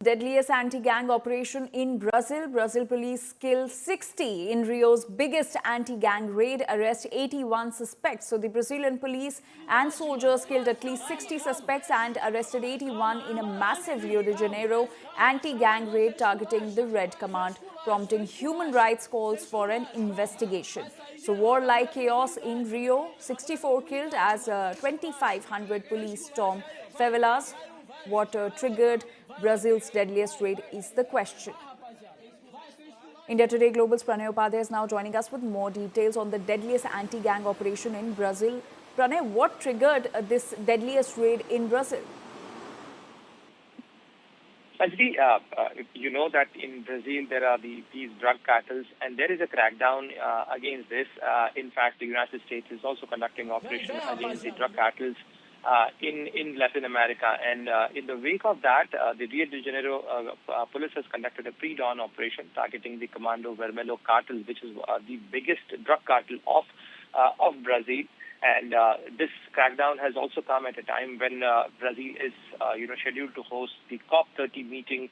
Deadliest anti-gang operation in Brazil. Brazil police kill 60 in Rio's biggest anti-gang raid, arrest 81 suspects. So the Brazilian police and soldiers killed at least 60 suspects and arrested 81 in a massive Rio de Janeiro anti-gang raid targeting the Red Command, prompting human rights calls for an investigation. So warlike chaos in Rio, 64 killed as 2,500 police storm favelas. What triggered Brazil's deadliest raid is the question. India Today Global's Pranay Upadhyay is now joining us with more details on the deadliest anti-gang operation in Brazil. Pranay, what triggered this deadliest raid in Brazil? Actually, you know that in Brazil there are these drug cartels, and there is a crackdown against this. In fact, the United States is also conducting operations against the drug cartels in Latin America. And in the wake of that, the Rio de Janeiro police has conducted a pre-dawn operation targeting the Commando Vermelho cartel, which is the biggest drug cartel of Brazil. And this crackdown has also come at a time when Brazil is, scheduled to host the COP30 meeting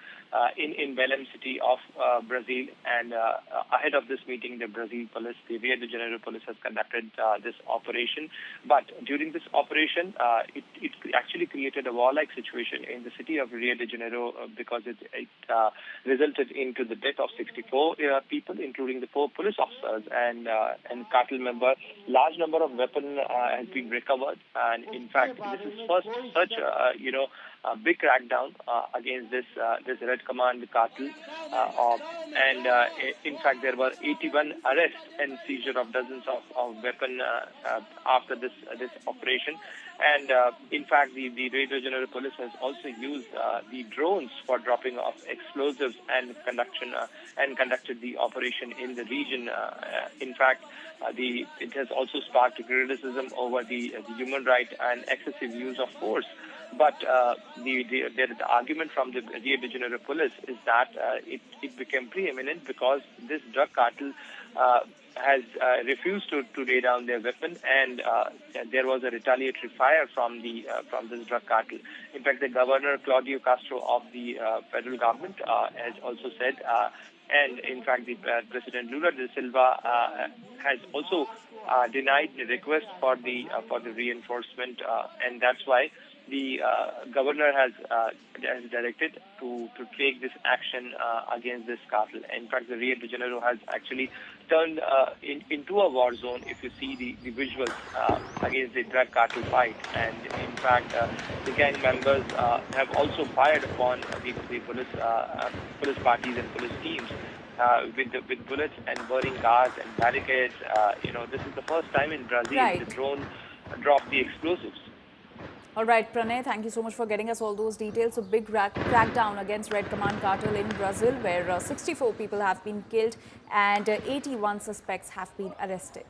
in Belém city of Brazil. And ahead of this meeting, the Rio de Janeiro police has conducted this operation. But during this operation, it actually created a warlike situation in the city of Rio de Janeiro because it resulted into the death of 64 people, including the 4 police officers and cartel member. Large number of weapons has been recovered, and in fact, this is first such a big crackdown against this Red Command cartel, and in fact, there were 81 arrests and seizure of dozens of weapons after this operation. And in fact, the Rio de Janeiro police has also used the drones for dropping of explosives and conducted the operation in the region. In fact, it has also sparked criticism over the human right and excessive use of force. But the argument from the Rio de Janeiro police is that it became preeminent because this drug cartel has refused to lay down their weapon, and there was a retaliatory fire from this drug cartel. In fact, the governor Claudio Castro of the federal government has also said, and in fact, the President Lula da Silva has also denied the request for the reinforcement, and that's why the governor has directed to take this action against this cartel. In fact, the Rio de Janeiro has actually turned into a war zone. If you see the visuals against the drug cartel fight, and in fact, the gang members have also fired upon the police parties and police teams with bullets and burning cars and barricades. This is the first time in Brazil the drone dropped the explosives. All right, Pranay, thank you so much for getting us all those details. A big crackdown against Red Command cartel in Brazil, where 64 people have been killed and 81 suspects have been arrested.